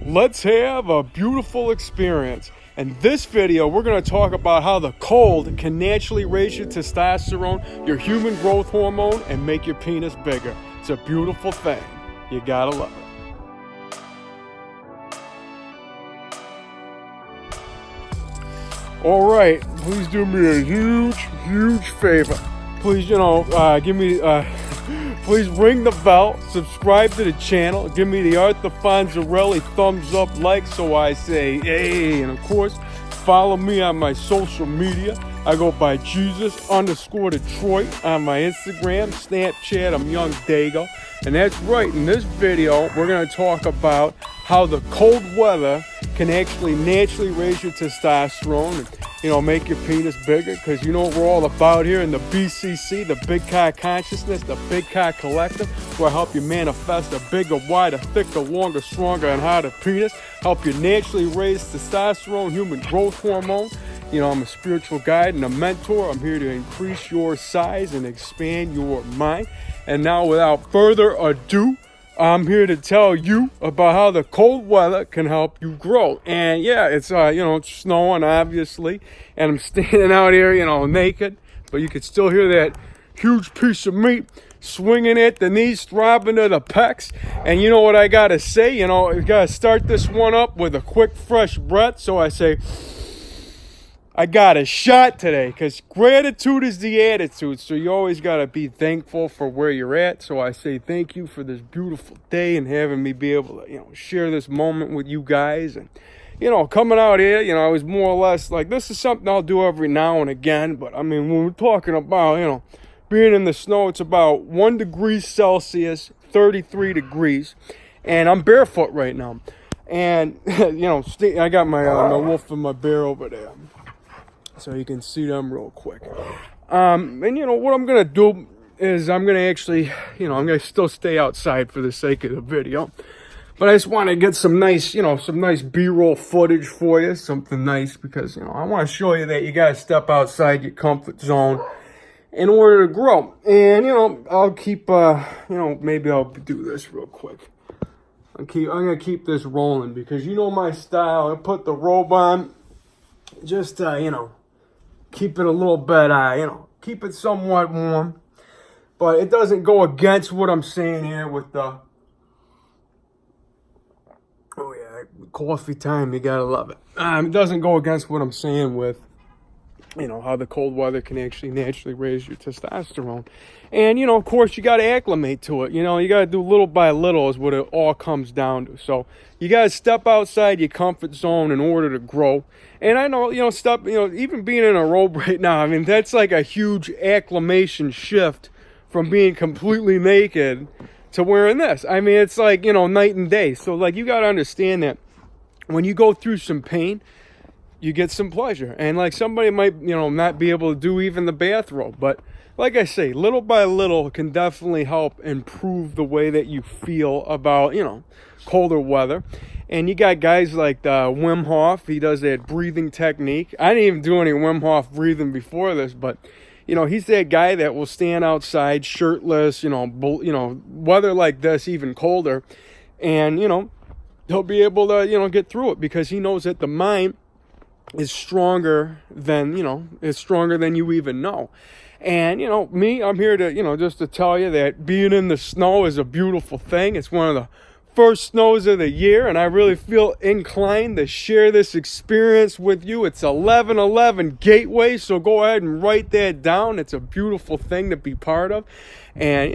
let's have a beautiful experience. In this video, we're going to talk about how the cold can naturally raise your testosterone, your human growth hormone, and make your penis bigger. It's a beautiful thing. You gotta love it. All right, please do me a huge favor. Please, please ring the bell, subscribe to the channel, give me the Arthur Fonzarelli thumbs up like so I say hey, and of course, follow me on my social media. I go by Jesus_Detroit on my Instagram, Snapchat, I'm YOUNGDAYGO. And that's right, in this video, we're going to talk about how the cold weather can actually naturally raise your testosterone and, make your penis bigger. Because you know what we're all about here in the BCC, the Big Cock Consciousness, the Big Cock Collective, where I help you manifest a bigger, wider, thicker, longer, stronger, and harder penis. Help you naturally raise testosterone, human growth hormone. I'm a spiritual guide and a mentor. I'm here to increase your size and expand your mind. And now, without further ado, I'm here to tell you about how the cold weather can help you grow. And yeah, it's it's snowing obviously, and I'm standing out here, naked, but you can still hear that huge piece of meat swinging at the knees, throbbing to the pecs. And you know what I gotta say? You gotta start this one up with a quick, fresh breath. So I say, I got a shot today, because gratitude is the attitude. So you always got to be thankful for where you're at. So I say thank you for this beautiful day and having me be able to, share this moment with you guys. And, coming out here, I was more or less like, this is something I'll do every now and again. But, when we're talking about, being in the snow, it's about 1 degree Celsius, 33 degrees. And I'm barefoot right now. And, I got my wolf and my bear over there, so you can see them real quick. And what I'm gonna do is I'm gonna actually, I'm gonna still stay outside for the sake of the video, but I just want to get some nice, some nice B-roll footage for you, something nice, because I want to show you that you gotta step outside your comfort zone in order to grow. And I'll keep, maybe I'll do this real quick. I'm gonna keep this rolling because my style. I put the robe on, just keep it a little bit, keep it somewhat warm. But it doesn't go against what I'm saying here with the, coffee time, you gotta love it. It doesn't go against what I'm saying with, how the cold weather can actually naturally raise your testosterone. And, of course, you got to acclimate to it. You got to do little by little is what it all comes down to. So you got to step outside your comfort zone in order to grow. And I know, even being in a robe right now, that's like a huge acclimation shift from being completely naked to wearing this. It's like, night and day. So, you got to understand that when you go through some pain, you get some pleasure. And somebody might, not be able to do even the bathrobe. But like I say, little by little can definitely help improve the way that you feel about, colder weather. And you got guys like Wim Hof. He does that breathing technique. I didn't even do any Wim Hof breathing before this, but he's that guy that will stand outside shirtless, weather like this, even colder. And, he'll be able to, get through it because he knows that the mind is stronger than, you even know. And, me, I'm here to, just to tell you that being in the snow is a beautiful thing. It's one of the first snows of the year, and I really feel inclined to share this experience with you. It's 11/11 Gateway, so go ahead and write that down. It's a beautiful thing to be part of. And,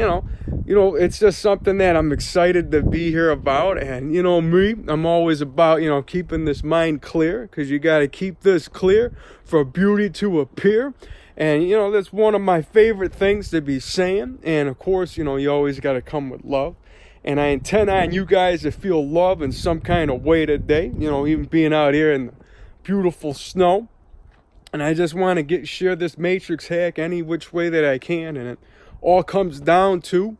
it's just something that I'm excited to be here about. And, me, I'm always about, keeping this mind clear, because you got to keep this clear for beauty to appear. And, that's one of my favorite things to be saying. And, of course, you always got to come with love. And I intend on you guys to feel love in some kind of way today, even being out here in the beautiful snow. And I just want to share this matrix hack any which way that I can. And it all comes down to,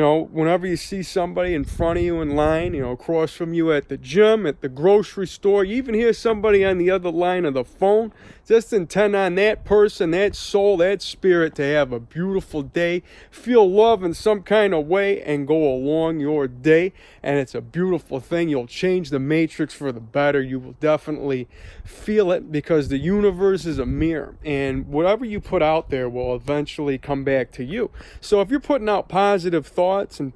whenever you see somebody in front of you in line, across from you at the gym, at the grocery store, you even hear somebody on the other line of the phone, just intend on that person, that soul, that spirit to have a beautiful day, feel love in some kind of way, and go along your day. And it's a beautiful thing. You'll change the matrix for the better. You will definitely feel it, because the universe is a mirror, and whatever you put out there will eventually come back to you. So if you're putting out positive thoughts and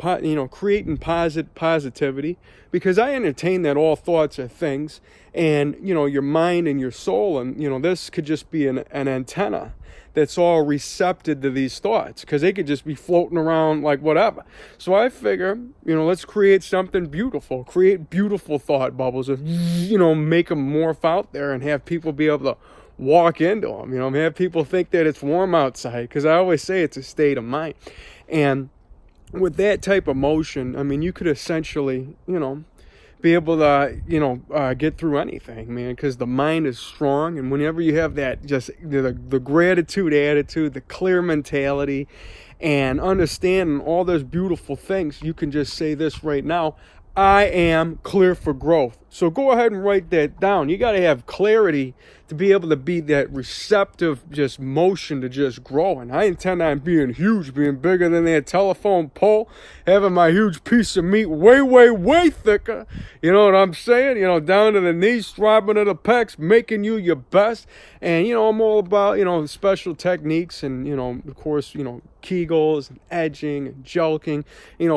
creating positivity, because I entertain that all thoughts are things, and your mind and your soul, and this could just be an antenna that's all receptive to these thoughts, because they could just be floating around like whatever. So I figure, let's create something beautiful, create beautiful thought bubbles, and make them morph out there and have people be able to walk into them, have people think that it's warm outside, because I always say it's a state of mind. And with that type of motion, I mean, you could essentially, be able to, get through anything, man, because the mind is strong. And whenever you have that, just the gratitude attitude, the clear mentality, and understanding all those beautiful things, you can just say this right now: I am clear for growth. So go ahead and write that down. You got to have clarity to be able to be that receptive just motion to just grow. And I intend on being huge, being bigger than that telephone pole, having my huge piece of meat way, way, way thicker. You know what I'm saying? Down to the knees, throbbing to the pecs, making you your best. And, I'm all about, special techniques and, of course, Kegals and edging and Jelqing.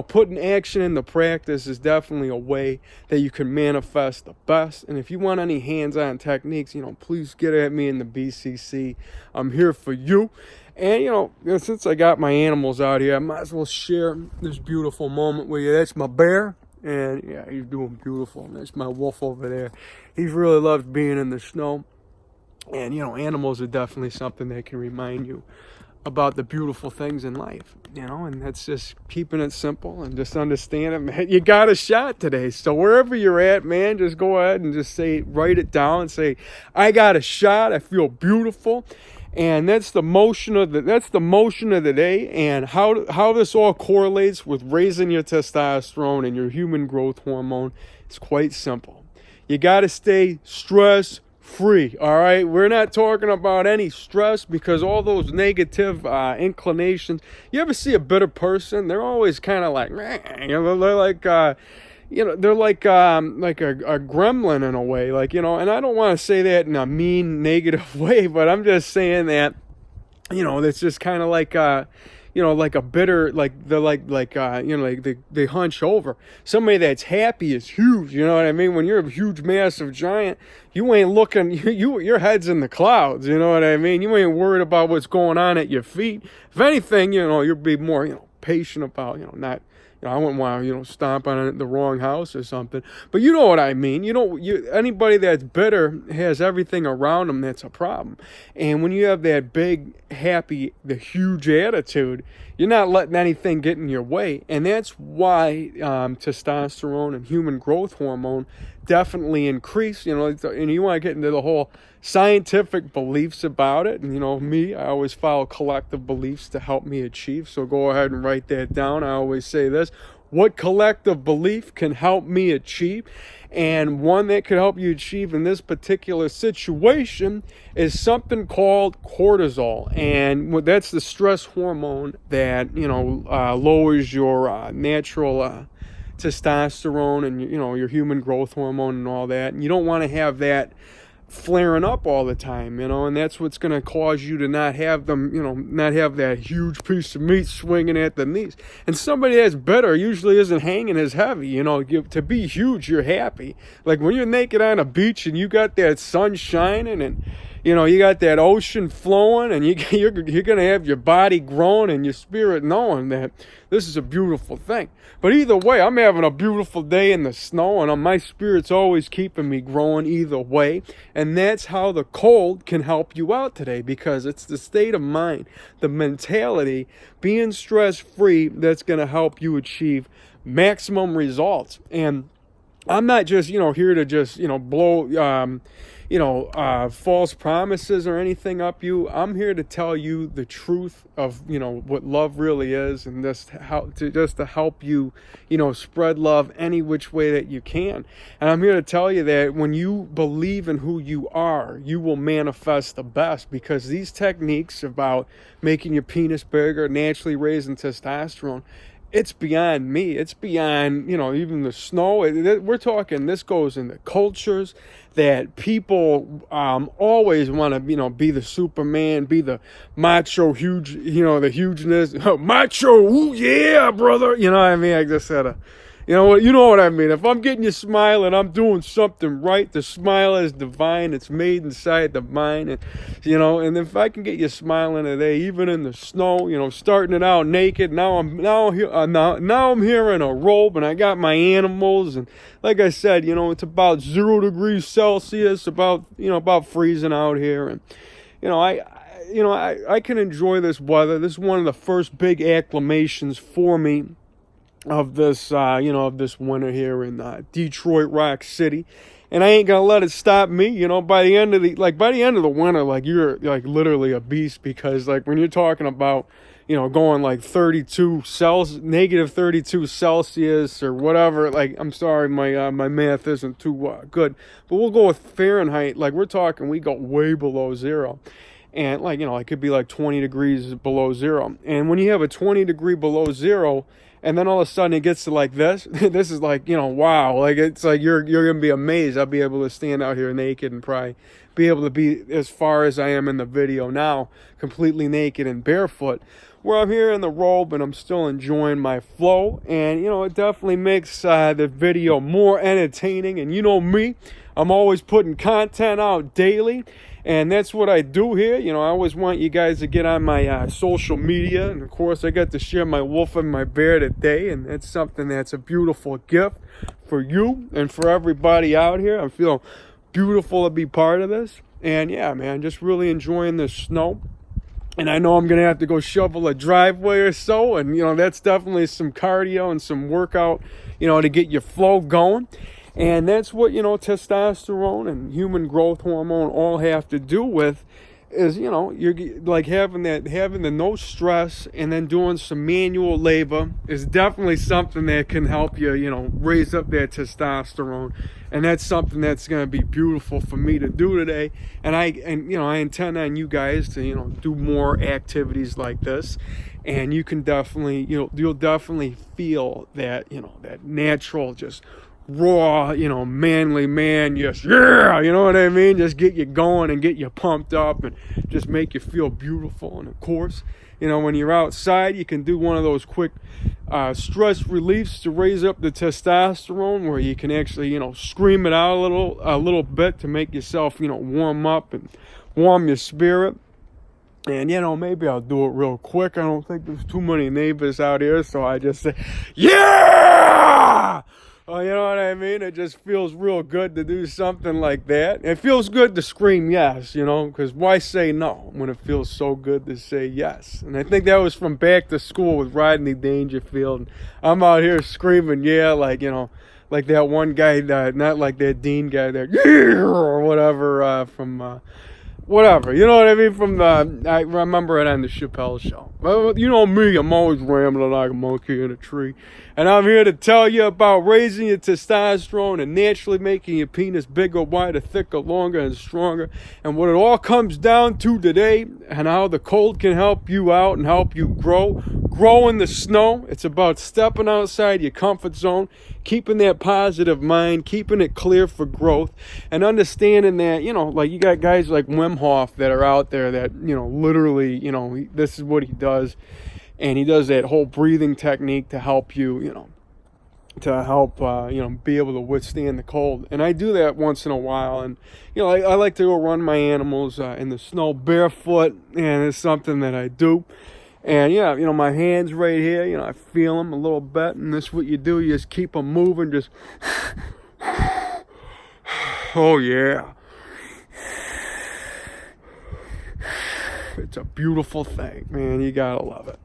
Putting action into practice is definitely a way that you can manifest the best. And if you want any hands-on techniques, please get at me in the BCC. I'm here for you. And, since I got my animals out here, I might as well share this beautiful moment with you. That's my bear. And, yeah, he's doing beautiful. And that's my wolf over there. He really loves being in the snow. And, animals are definitely something that can remind you about the beautiful things in life, and that's just keeping it simple and just understanding, man, you got a shot today. So wherever you're at, man, just go ahead and just write it down and say, I got a shot. I feel beautiful. And that's the motion of the day. And how this all correlates with raising your testosterone and your human growth hormone is quite simple. You got to stay stress free. All right, we're not talking about any stress, because all those negative inclinations. You ever see a bitter person? They're always kind of like, they're like they're like a gremlin in a way, and I don't want to say that in a mean, negative way, but I'm just saying that, it's just kind of like like a bitter, they hunch over. Somebody that's happy is huge, you know what I mean? When you're a huge, massive giant, you ain't looking, your head's in the clouds, you know what I mean? You ain't worried about what's going on at your feet. If anything, you'll be more, patient about, not, I wouldn't want to, stomp on the wrong house or something. But you know what I mean. Anybody that's bitter has everything around them that's a problem. And when you have that big, happy, the huge attitude, you're not letting anything get in your way. And that's why testosterone and human growth hormone definitely increase. And you want to get into the whole scientific beliefs about it. And, I always follow collective beliefs to help me achieve. So go ahead and write that down. I always say this: what collective belief can help me achieve? And one that could help you achieve in this particular situation is something called cortisol. And that's the stress hormone that, lowers your natural testosterone and, your human growth hormone and all that. And you don't want to have that flaring up all the time, and that's what's going to cause you to not have them, not have that huge piece of meat swinging at the knees. And somebody that's bitter usually isn't hanging as heavy, to be huge, you're happy. Like when you're naked on a beach and you got that sun shining and, you got that ocean flowing, and you're going to have your body growing and your spirit knowing that this is a beautiful thing. But either way, I'm having a beautiful day in the snow, and my spirit's always keeping me growing either way. And that's how the cold can help you out today, because it's the state of mind, the mentality, being stress-free that's going to help you achieve maximum results. And I'm not just, here to just, blow, false promises or anything up you. I'm here to tell you the truth of, what love really is, and just to help you, spread love any which way that you can. And I'm here to tell you that when you believe in who you are, you will manifest the best, because these techniques about making your penis bigger, naturally raising testosterone, it's beyond me. It's beyond, even the snow. We're talking, this goes into cultures that people always want to, be the Superman, be the macho, huge, the hugeness. Macho, ooh, yeah, brother. You know what I mean? I just had you know what I mean. If I'm getting you smiling, I'm doing something right. The smile is divine. It's made inside the mind. And, and if I can get you smiling today, even in the snow, starting it out naked. Now I'm here in a robe, and I got my animals. And like I said, it's about 0 degrees Celsius, about freezing out here. And, I can enjoy this weather. This is one of the first big acclimations for me of this, of this winter here in Detroit Rock City, and I ain't gonna let it stop me. By the end of the winter, you're literally a beast, because when you're talking about, going negative 32 Celsius or whatever. I'm sorry, my math isn't too good, but we'll go with Fahrenheit. We're talking, we go way below zero. And it could be 20 degrees below zero. And when you have a 20 degree below zero, and then all of a sudden it gets to this, this is wow. It's you're going to be amazed. I'll be able to stand out here naked and probably be able to be as far as I am in the video now, completely naked and barefoot, where I'm here in the robe and I'm still enjoying my flow. And, it definitely makes the video more entertaining. And me, I'm always putting content out daily. And that's what I do here. I always want you guys to get on my social media. And, of course, I got to share my wolf and my bear today. And that's something that's a beautiful gift for you and for everybody out here. I feel beautiful to be part of this. And, yeah, man, just really enjoying the snow. And I know I'm going to have to go shovel a driveway or so. And, that's definitely some cardio and some workout, to get your flow going. And that's what, testosterone and human growth hormone all have to do with, is, you're having the no stress, and then doing some manual labor is definitely something that can help you, raise up that testosterone. And that's something that's going to be beautiful for me to do today. And I intend on you guys to, do more activities like this. And you can definitely, you'll definitely feel that, that natural, just raw, manly man, just, yeah, you know what I mean? Just get you going and get you pumped up and just make you feel beautiful. And of course, when you're outside, you can do one of those quick stress reliefs to raise up the testosterone, where you can actually, scream it out a little bit to make yourself, warm up and warm your spirit. And, maybe I'll do it real quick. I don't think there's too many neighbors out here, so I just say, yeah! Oh, you know what I mean? It just feels real good to do something like that. It feels good to scream yes, because why say no when it feels so good to say yes? And I think that was from Back to School with Rodney Dangerfield. I'm out here screaming, yeah, like that one guy, not like that Dean guy there, yeah, or whatever, from... whatever, you know what I mean? I remember it on the Chappelle Show. Well, me, I'm always rambling like a monkey in a tree. And I'm here to tell you about raising your testosterone and naturally making your penis bigger, wider, thicker, longer, and stronger. And what it all comes down to today, and how the cold can help you out and help you grow in the snow. It's about stepping outside your comfort zone, keeping that positive mind, keeping it clear for growth, and understanding that, you got guys like Wim Hof that are out there that, literally, this is what he does. And he does that whole breathing technique to help you, to help, be able to withstand the cold. And I do that once in a while. And, I like to go run my animals in the snow barefoot. And it's something that I do. And, my hands right here, I feel them a little bit. And this is what you do. You just keep them moving. Just, oh, yeah. It's a beautiful thing, man. You gotta love it.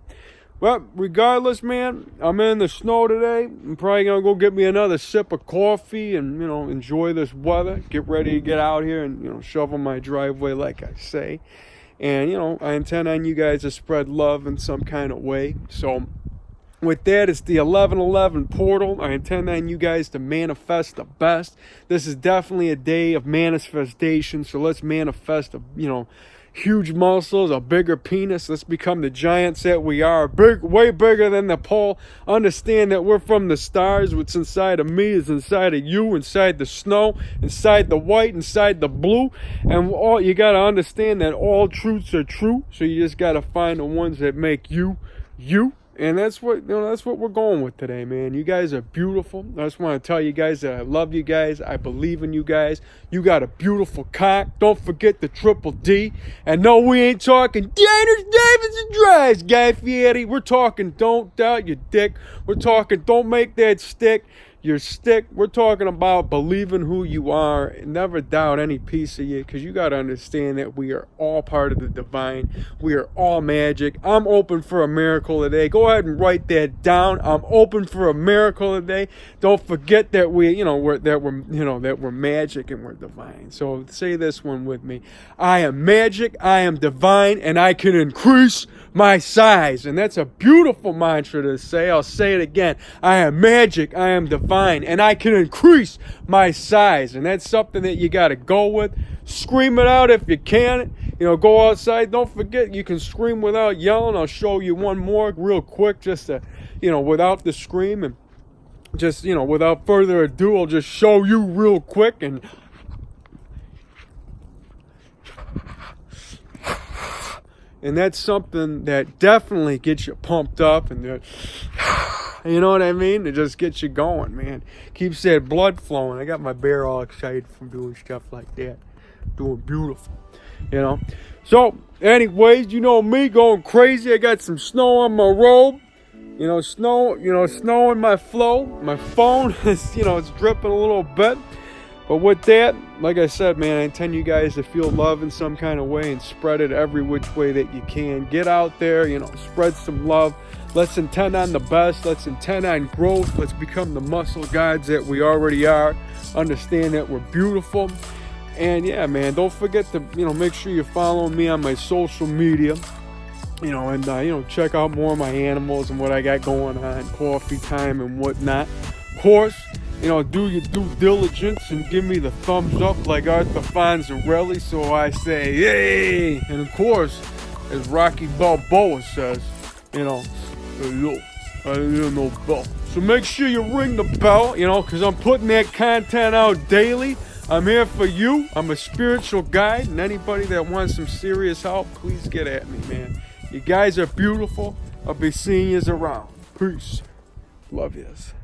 Well, regardless, man, I'm in the snow today. I'm probably going to go get me another sip of coffee and, you know, enjoy this weather. Get ready to get out here and, you know, shovel my driveway like I say. And, you know, I intend on you guys to spread love in some kind of way. So with that, it's the 11/11 portal. I intend on you guys to manifest the best. This is definitely a day of manifestation. So let's manifest, you know, huge muscles, a bigger penis. Let's become the giants that we are. Big, way bigger than the pole. Understand that we're from the stars. What's inside of me is inside of you, inside the snow, inside the white, inside the blue. And all you got to understand that all truths are true. So you just got to find the ones that make you, you. And that's what, you know, that's what we're going with today, man. You guys are beautiful. I just want to tell you guys that I love you guys. I believe in you guys. You got a beautiful cock. Don't forget the triple D. And no, we ain't talking diners, dives, and drives, Guy Fieri. We're talking don't doubt your dick. We're talking don't make that stick your stick. We're talking about believing who you are and never doubt any piece of you, because you got to understand that we are all part of the divine. We are all magic. I'm open for a miracle today. Go ahead and write that down. I'm open for a miracle today. Don't forget that we're magic and we're divine. So say this one with me. I am magic, I am divine, and I can increase my size. And that's a beautiful mantra to say. I'll say it again. I am magic, I am divine, and I can increase my size. And that's something that you got to go with. Scream it out if you can. You know, go outside. Don't forget, you can scream without yelling. I'll show you one more real quick, just to, you know, without the scream. And just, you know, without further ado, I'll just show you real quick. And that's something that definitely gets you pumped up, and you know what I mean? It just gets you going, man. Keeps that blood flowing. I got my bear all excited from doing stuff like that. Doing beautiful, you know. So, anyways, you know me going crazy. I got some snow on my robe. You know, snow in my flow. My phone is, you know, it's dripping a little bit. But with that, like I said, man, I intend you guys to feel love in some kind of way and spread it every which way that you can. Get out there, you know, spread some love. Let's intend on the best. Let's intend on growth. Let's become the muscle gods that we already are. Understand that we're beautiful. And yeah, man, don't forget to, you know, make sure you're following me on my social media. You know, and, you know, check out more of my animals and what I got going on, coffee time and whatnot. Of course, you know, do your due diligence and give me the thumbs up like Arthur Fonzarelli, so I say, yay! And of course, as Rocky Balboa says, you know, hello, I hear no bell. So make sure you ring the bell, you know, because I'm putting that content out daily. I'm here for you. I'm a spiritual guide, and anybody that wants some serious help, please get at me, man. You guys are beautiful. I'll be seeing yous around. Peace. Love yous.